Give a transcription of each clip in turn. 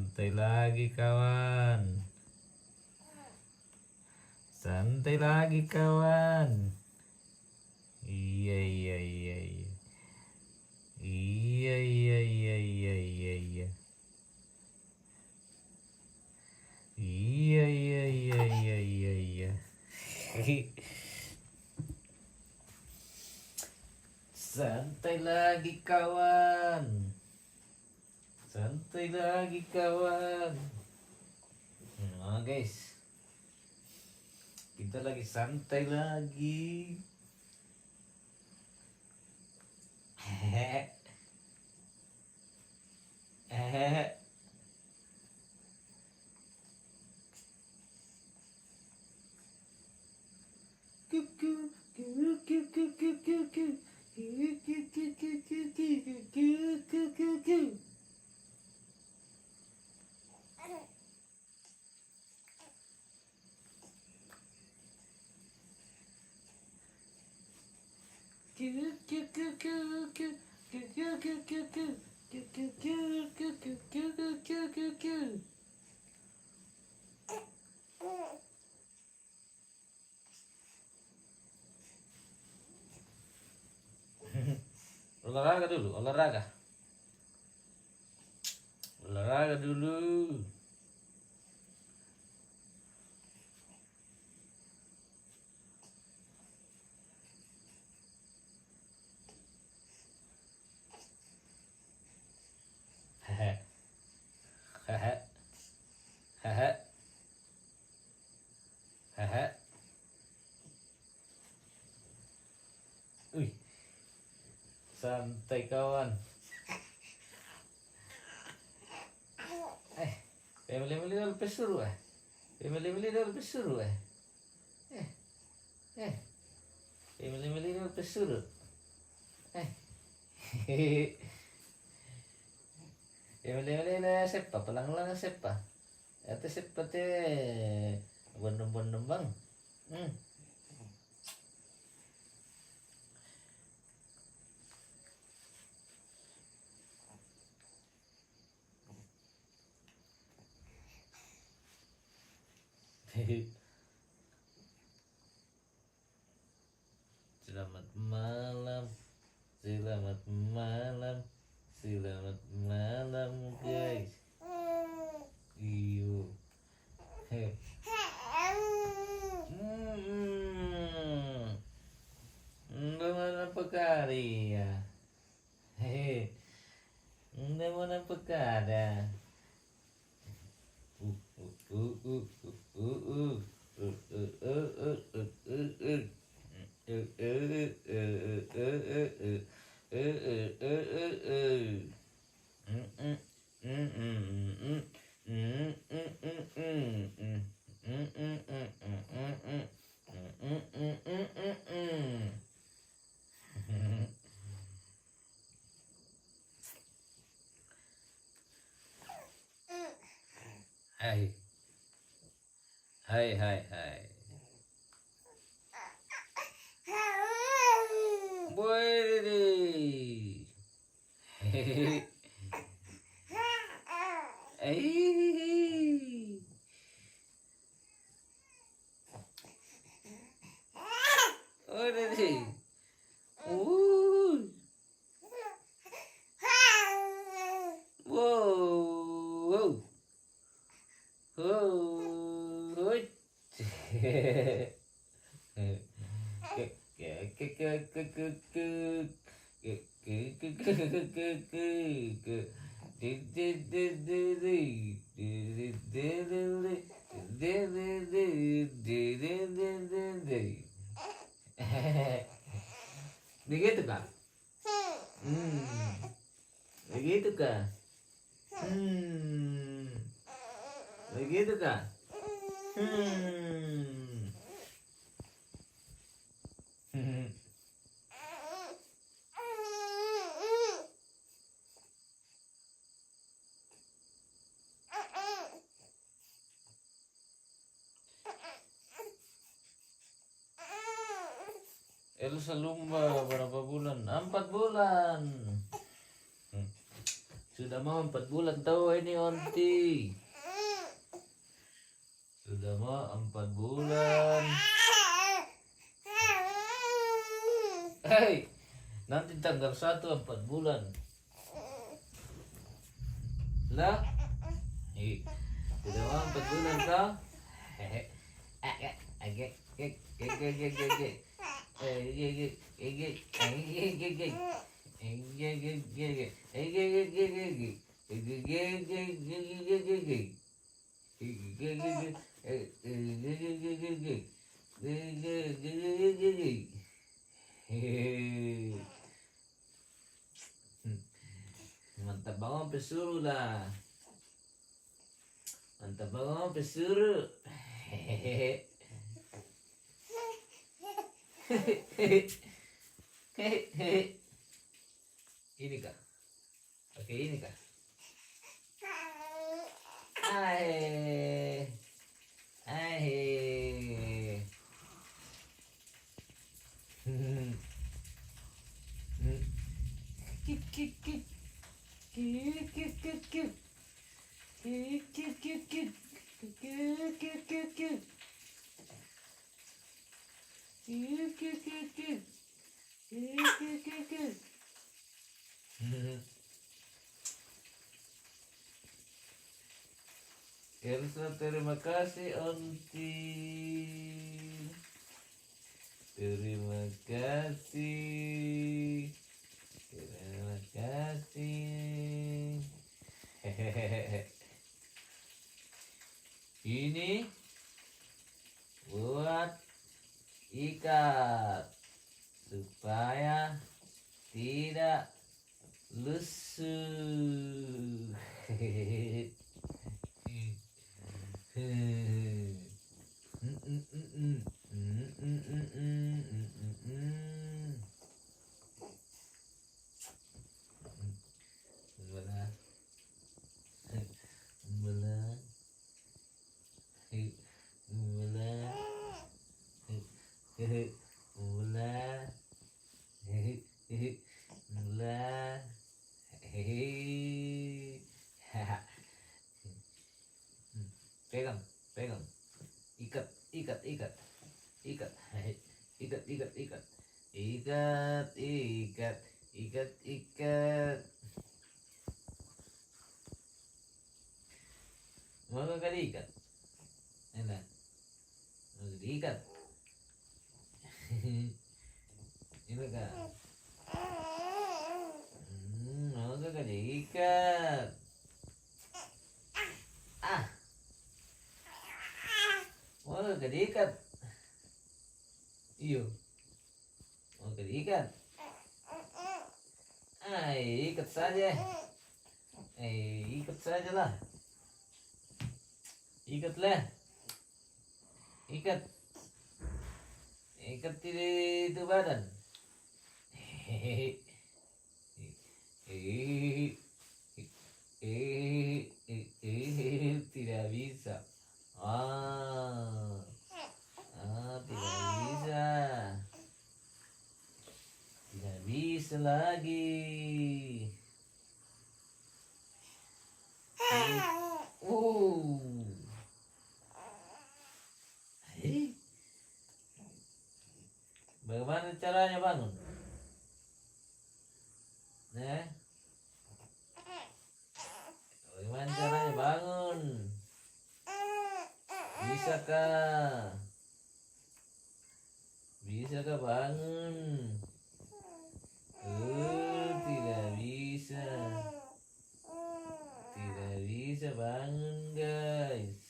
Santai lagi kawan. Santai lagi kawan. Iya iya iya iya. Iya iya iya iya iya iya. Iya iya iya iya iya iya. Santai lagi kawan. Santai lagi kawan. Nah guys, kita lagi santai lagi. Hehehe. Hehehe. Olahraga dulu, olahraga. Olahraga dulu. Hehe. Hehe. Hehe. Hehe. Wih, santai kawan. Beli dulu pesuru beli dulu pesuru beli dulu pesuru beli sepa pelang sepa ate sepa te bondong bang. Selamat malam, selamat malam, selamat malam guys. Iyo. Mana pekari ya? Mana pekada? Hai, hai, hai, hai. Boy, hehehe. Oh, deh. Wow. Begitu kak? Begitu kak? Begitu kak? Elsa lumba berapa bulan? 4 bulan. Sudah mau 4 bulan tahu ini onti. Sudah mau 4 bulan. Hei, nanti tanggal 1 4 bulan. Lah, sudah mau 4 bulan kau? Hehe, mantap banget pesuruh lah. Mantap banget pesuruh. Hehehe. Ini kah? Oke, ini kah? Hai. Hai. Kik kik kik. Kik kik kik kik. Kik kik kik kik. Kik kik kik kik. Kik kik kik kik. Kik kik kik kik. Elsa, terima kasih onti. Terima kasih. Terima kasih. Hehehe. Ini buat ikat supaya tidak lusuh. Hehehe. Belah, belah, belah, belah, belah, pegang, pegang, ikat, ikat, ikat, ikat, ikat, ikat, ikat, ikat, ikat, ikat, ikat. Mau gak diikat? Enak, mau diikat? Ini kan? Mau gak diikat? Ah, mau gak diikat? Iyo, mau gak diikat? Ikat saja. Ikat saja lah. Ikatlah. Ikat. Ikat itu badan. Tidak bisa. Tidak bisa. Tidak bisa lagi. Bagaimana caranya bangun? Bagaimana caranya bangun? Bisakah? Bisakah bangun? Tidak bisa. Tidak bisa bangun, guys.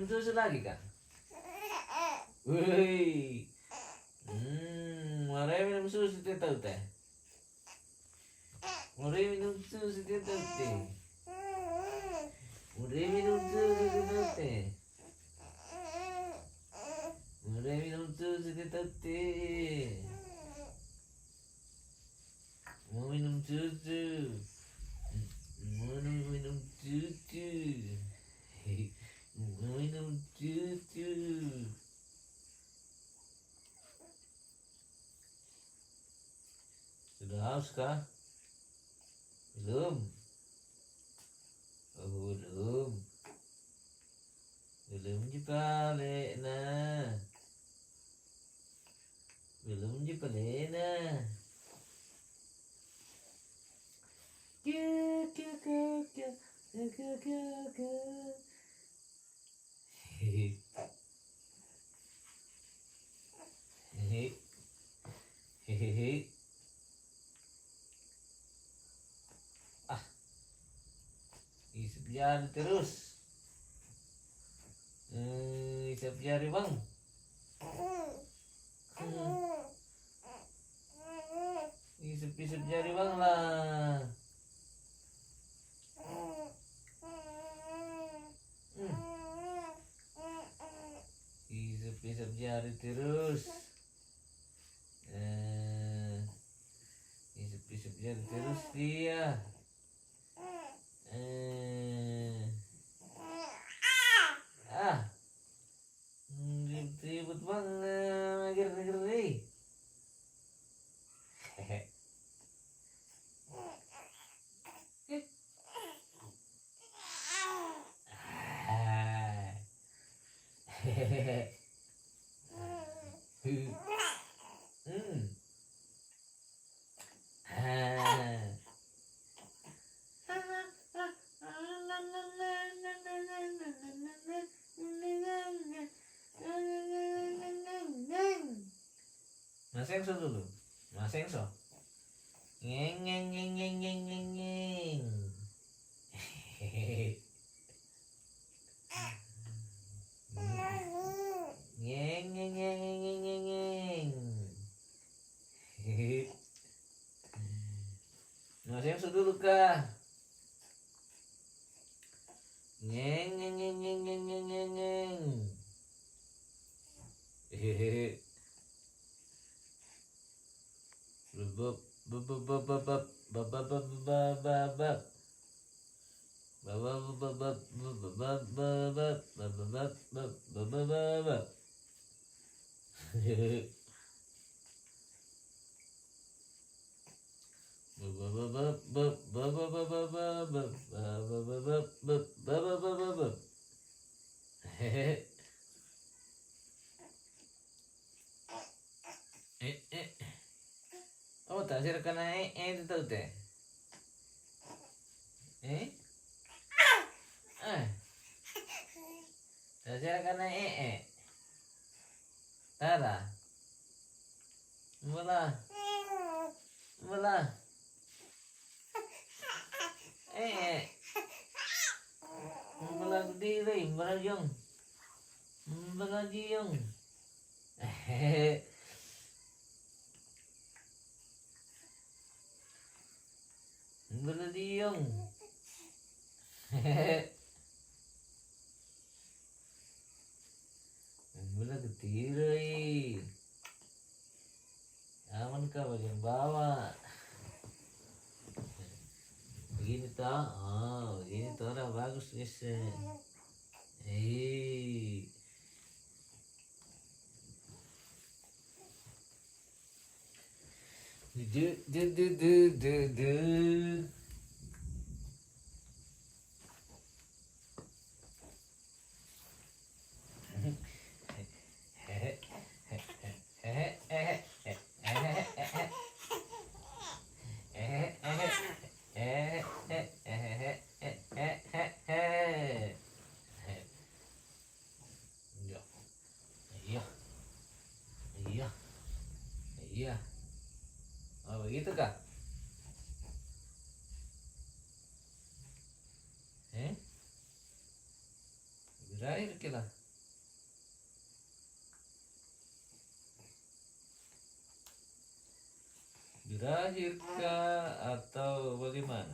susu lagi kah? Wih. Mari minum susu teh tahu teh. Mari minum susu teh tahu teh. Mari minum susu teh tahu teh. Mari minum susu teh tahu teh. Mau minum susu. Mau minum susu. Mau minum susu. Sudah haus kah? Belum. Oh, belum. Belum dibalik nah. Belum dibalik nah. Hehehe. Isap jari terus. Isap jari bang. Isap jari bang lah. Isap jari terus. Isap jari terus dia. Ribut banget, mager nih. Mas Engso dulu. Mas Engso. Ngeng ngeng ngeng ngeng ngeng ngeng ngeng. Ngeng ngeng ngeng ngeng ngeng ngeng. Mas Engso dulu kah? Ngeng ngeng ngeng ngeng ngeng ngeng ngeng ngeng. Bab bab bab bab bab bab bab bab bab bab bab. Oh, tak sih rekan itu tahu teh. Tak sih rekan Tara. Mula. Mula diri, mula jong. Mula jiong. Mula jiong. Mula ketiri. Aman kah bagian bawah? Begini toh, begini toh udah bagus guys. Du. Iya. Oh begitu kah? Berakhir kira. Berakhir kah atau bagaimana?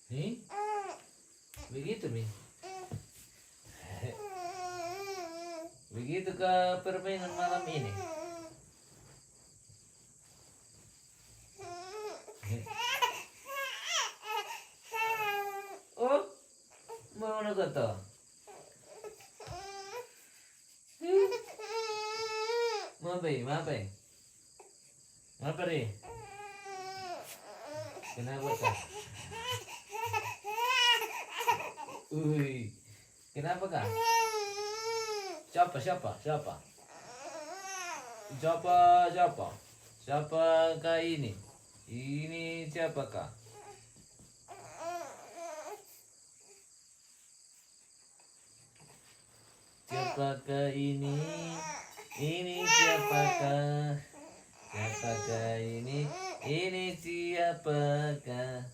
Nih? Begitu, Mi. Begitukah permainan malam ini? Oh, mau nak kata? Apa? Apa ni? Kenapa kah? Ui, kenapa kah? Siapa? Siapakah ini? Ini siapakah? Siapakah ini? Ini siapakah? Siapakah ini? Ini siapakah?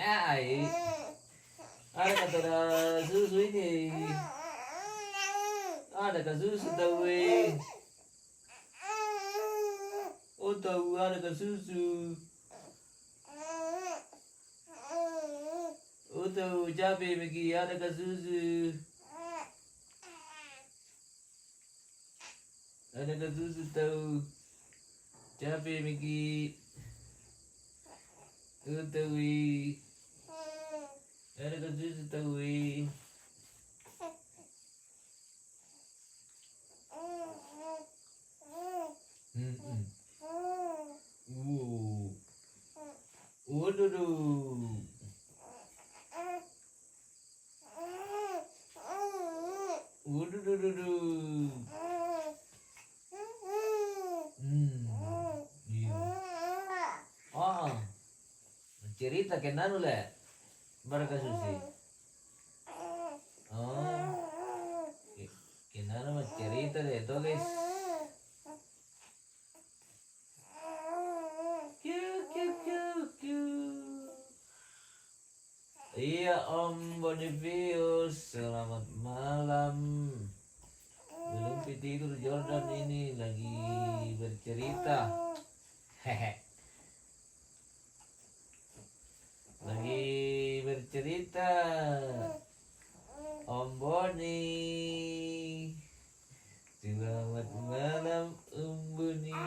Ai, ada kata susu ini. Ada kata susu tahu Oh tahu ada kata susu. Oh tahu cabai megi ada kata susu. Ada kata susu tahu cabai megi. Oh tahu ada kata susu tahu Waduh. Iya. Oh, cerita ke nanu le, baraka susi. Oh, ke nanu mah cerita deh, tuh guys. Iya Om Bonivius, selamat malam. Belum tidur Jordan ini lagi bercerita. Hehe. Lagi bercerita. Om Boni. Selamat malam Om Boni.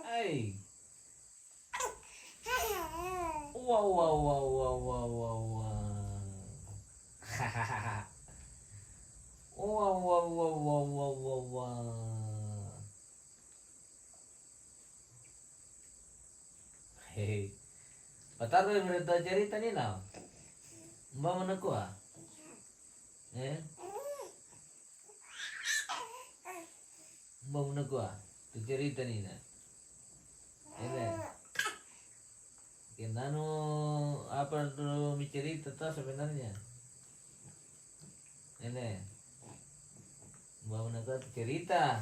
Hai. Wow. Hahaha. Wow. Hei. Pataru yang berita cerita ni now. Mbak mana kuah? Mbak mana kuah? Tu cerita ni na. Kenano apa dulu cerita tuh sebenarnya? Ini Mbak Menegak cerita.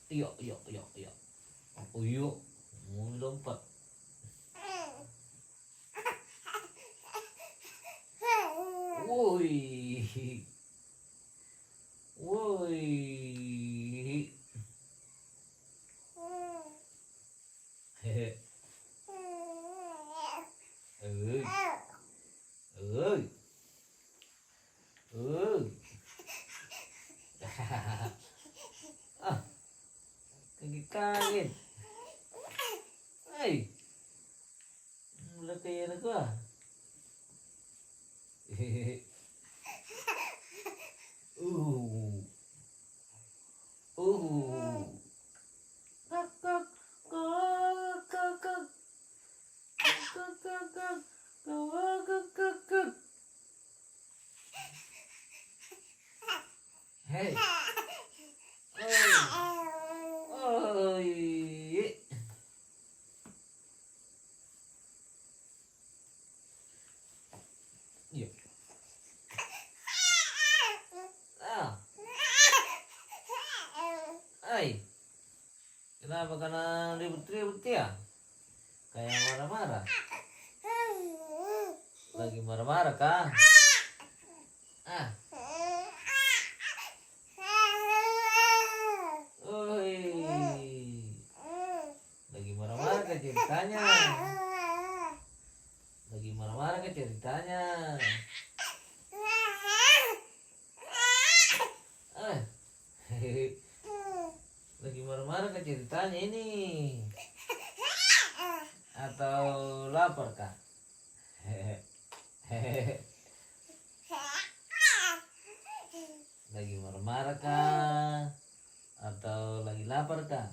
Yuk. Oh yuk, mau lompat. Woi. Hehe. Kaget. Hai. Mulai kayak anak gua. Hey. Iya. Kenapa karena ribut-ribut ya? Kayak marah-marah. Lagi marah-marah kah? ceritanya? Lagi marah-marah ke ceritanya? Ah, lagi marah-marah ke ceritanya ini? Atau lapar kah? Lagi marah-marah kah? Atau lagi lapar kah?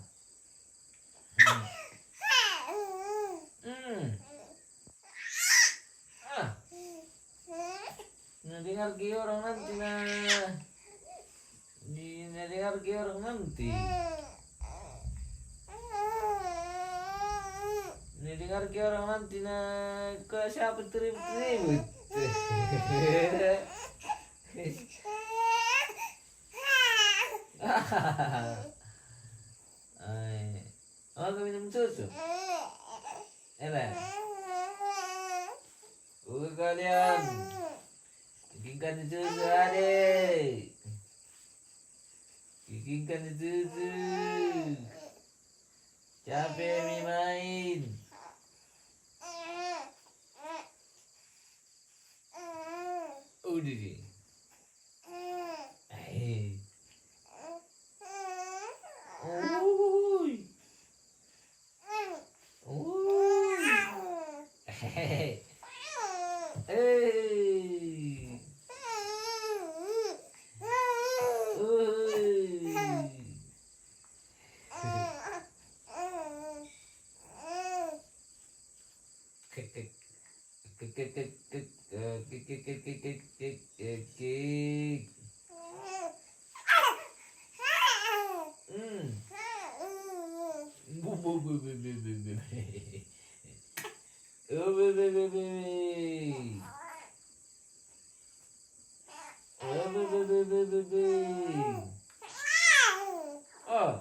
Hmm. Ah. Nah, dengar ke orang nanti nah. Dengar ke orang nanti. Dengar ke orang nanti nah. Ke siapa terima-terima? Oh, kau minum susu? Elah. Kalian bikinkan susu adik. Bikinkan susu. Capek main. Udah deh. Oi. Oi. Hey. Oh,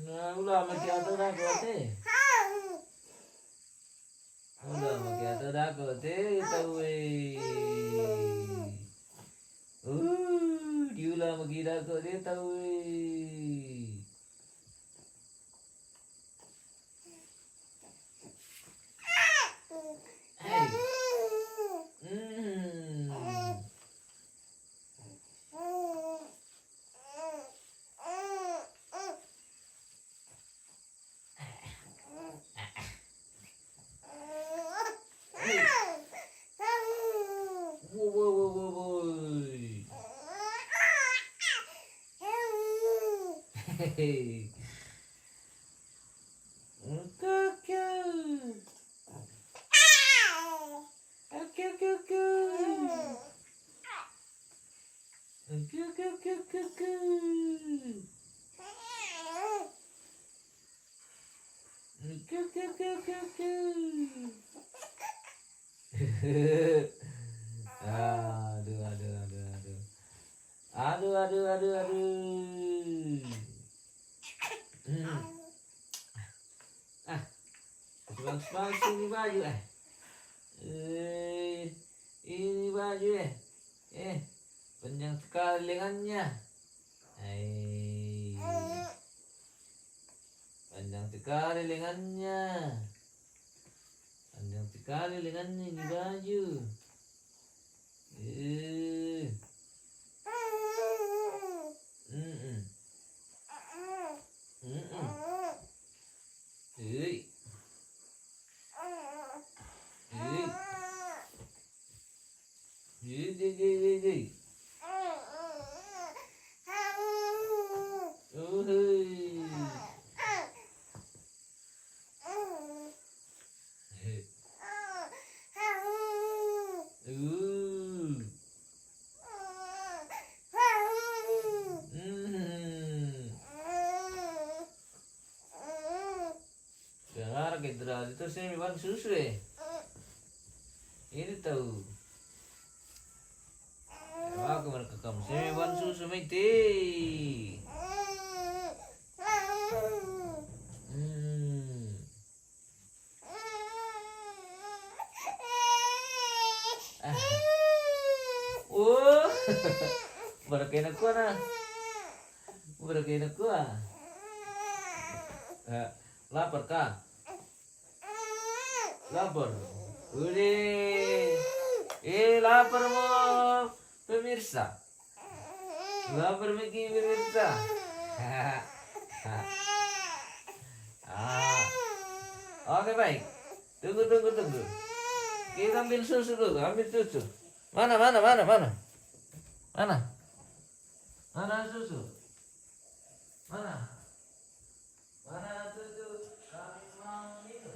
nah udah mati atur aku teh. Udah mati atur aku teh tahu diulah mati aku teh tahu Hey. Hey. Aduh, aduh, aduh, aduh. Aduh, aduh, aduh, aduh. Ah, sebang sini baju ini baju panjang sekali lengannya. Panjang sekali lengannya. Panjang sekali lengannya ini baju. Dengar kita itu saya memang susu ini tahu. Aku merekam saya memang susu mati. Berkain aku nah. Lapar kah? Lapar. Udah. Lapar mau pemirsa. Lapar begini pemirsa. Ah. Oke baik. Tunggu. Kita ambil susu dulu, ambil susu. Mana? Mana susu? Mana susu? Kami mau minum.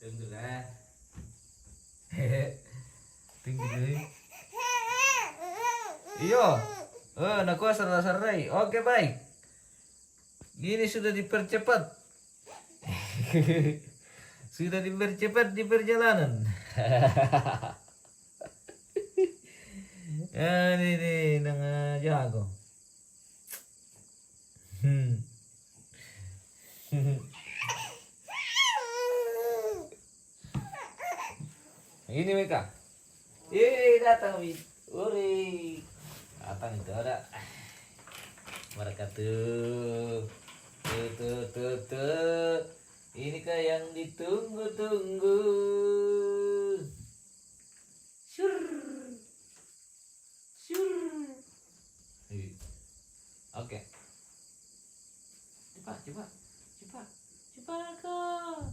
Tunggu lah. Tunggu dulu. Iyo. Nak serai. Oke baik. Ini sudah dipercepat. Sudah dipercepat di perjalanan. Ini nang jago. Ini mereka. Datang wi. Uri. Datang itu ada. Mereka tuh. Tuh. Ini kah yang ditunggu-tunggu. Syur. Oke. Cepat kau.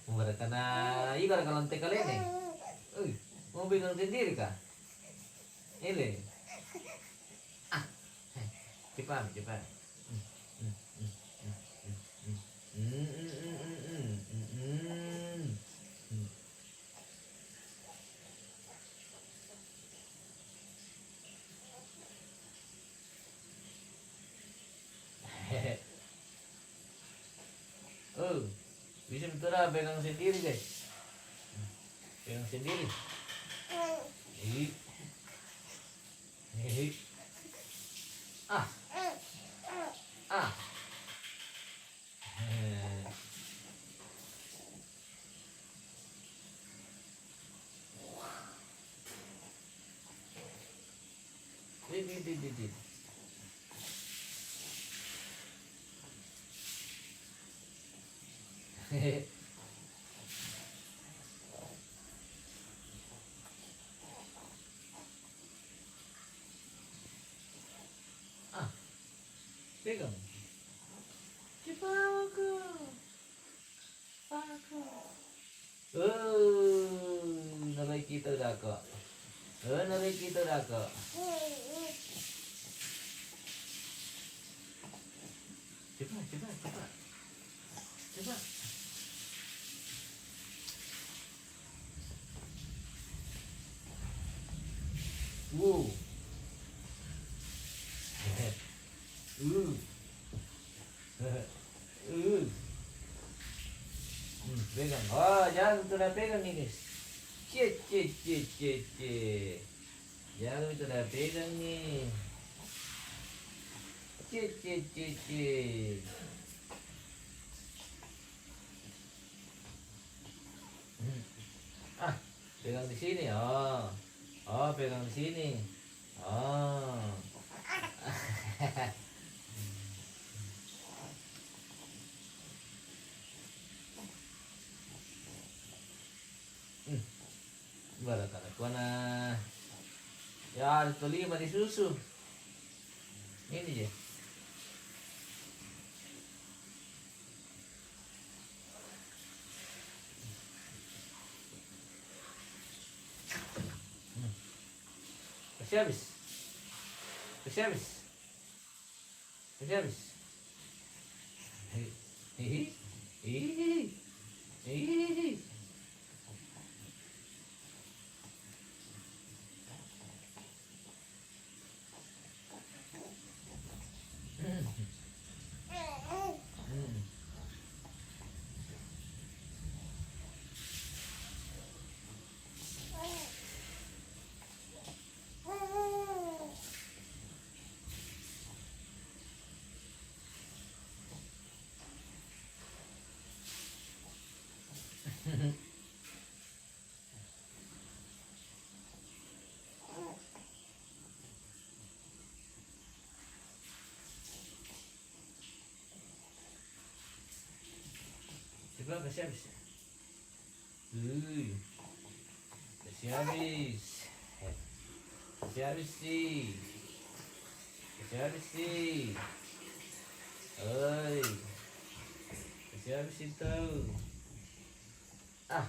Mereka ibarat kalau nanti kalian nih, mau bingung sendiri kah? Ini, cepat. Bisa betul pegang sendiri guys. Pegang sendiri. Ah. Di. Pegang. Cepat aku. Narai kita dah kok. Cepat. Wow. Pegang. Jangan sudah pegang nih guys. Cie. Jangan sudah pegang nih. Cie. Pegang di sini. Pegang di sini. Barat aku na. Ya, itu 5 di susu. Ini je. Kasih habis. Sebelah kasih habis. Kasih habis. Kasih habis sih. Kasih habis sih. Oi. Kasih habis itu. Ah.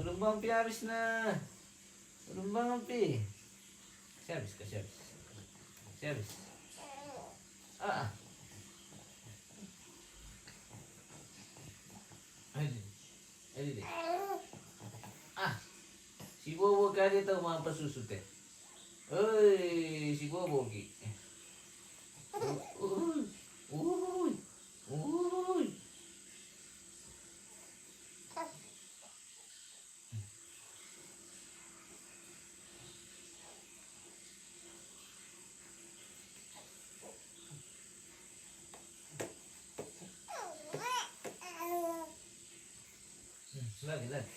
Belum bang pi habis nah. Belum bang pi. Kasih habis, kasih habis. Kasih habis. Ah. Ayo deh. Ah. Si Bobo kali tahu mampu susu teh. Oi, si Bobo ki. Uy. Uy. Uy. Lagi lagi.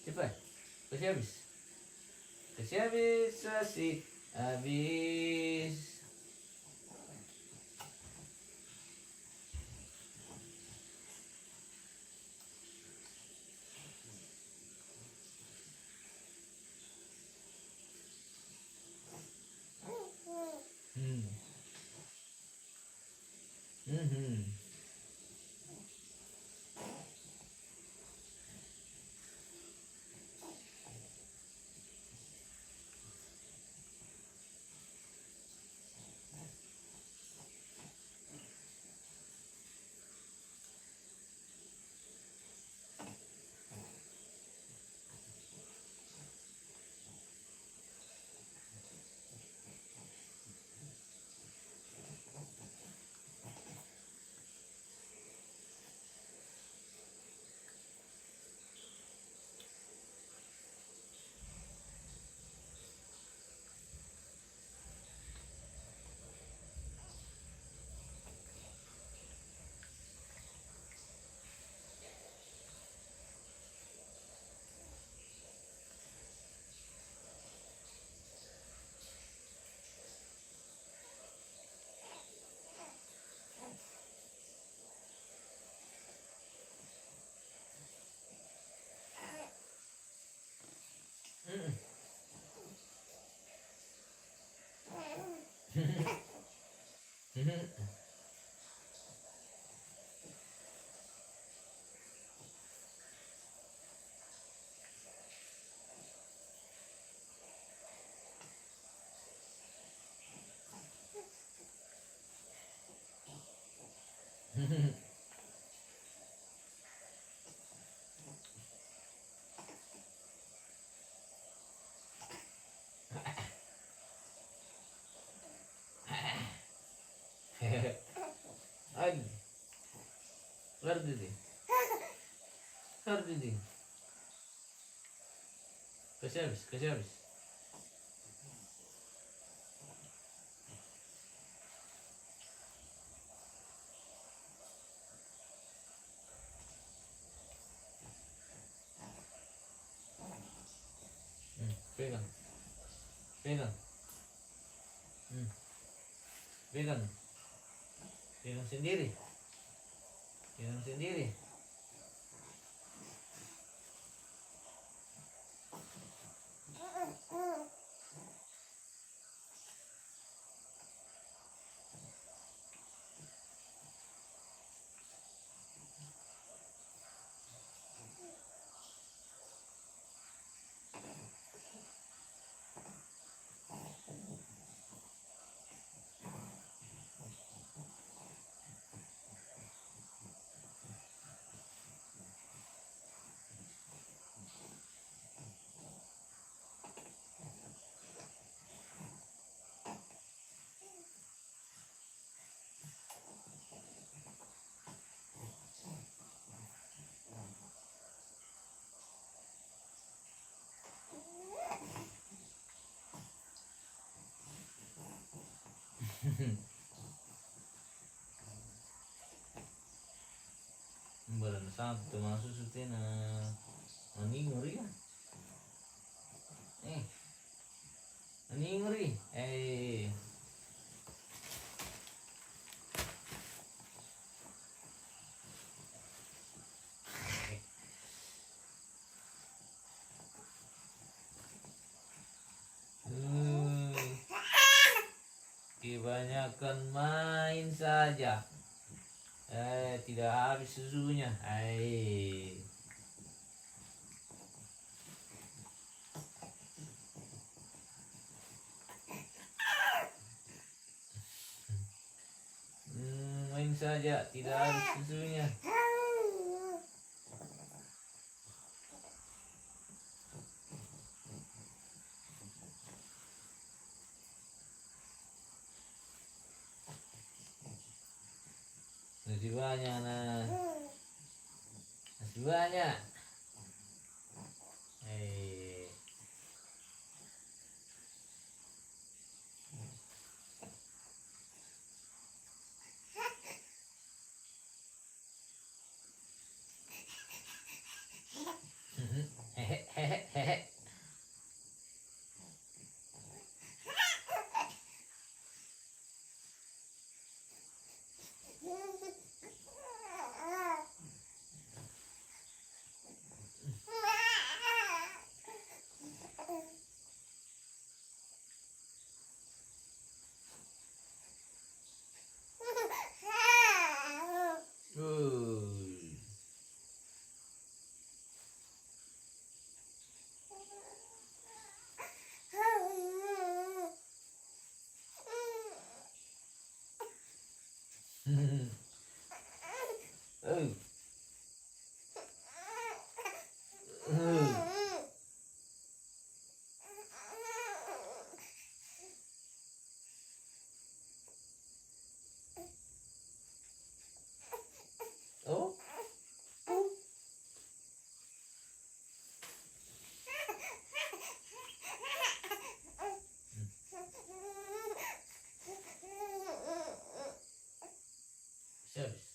Cepat. Kasih habis. Kasih habis, kasih habis. Hmm. Hmm. Lagi. Keluar didi. Keluar didi. Kasih habis, kasih habis. Pegang. Pegang. Pegang. Pegang sendiri. Pegang sendiri. Badan satu masuk sutina. Ani ngeri ya. Ani ngeri. Kebanyakan main saja. Tidak habis susunya. Main saja, tidak habis susunya. Masih banyak nah. Masih banyak. Hehehe. Oh. Habis.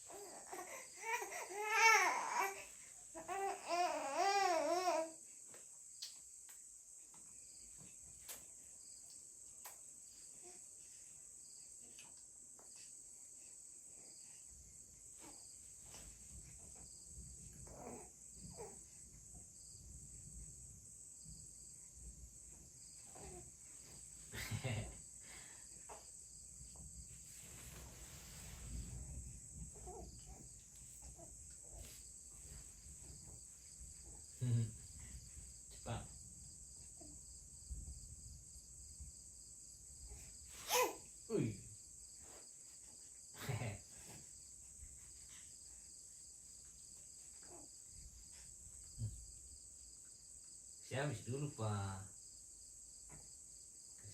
Cepat. Kasih habis dulu Pak.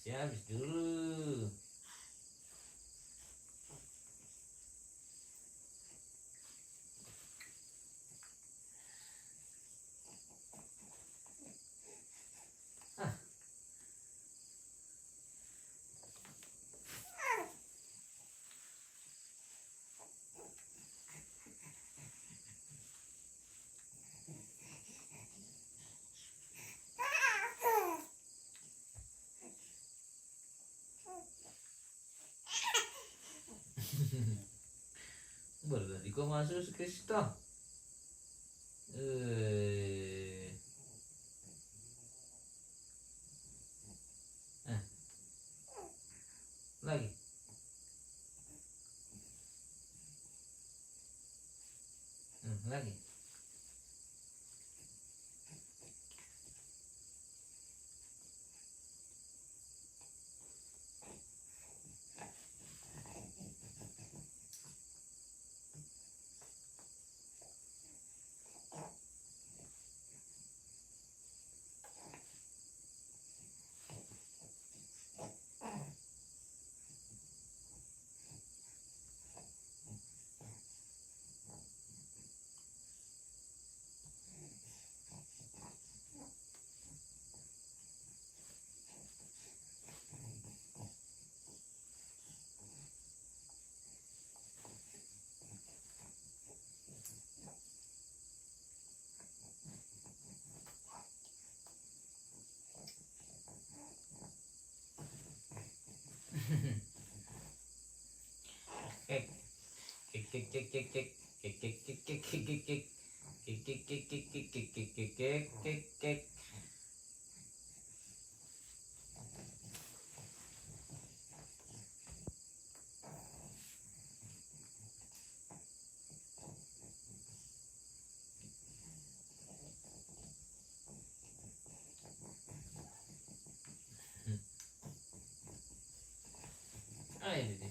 Kasih habis dulu. Berarti kau masuk ke situ. Lagi. Lagi. Kik kik kik kik kik. Kik kik kik kik kik kik kik. Kik kik kik kik kik kik kik kik kik kik kik. Ah, ini dia.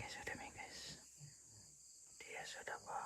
Dia sudah menggas. Dia sudah bangun.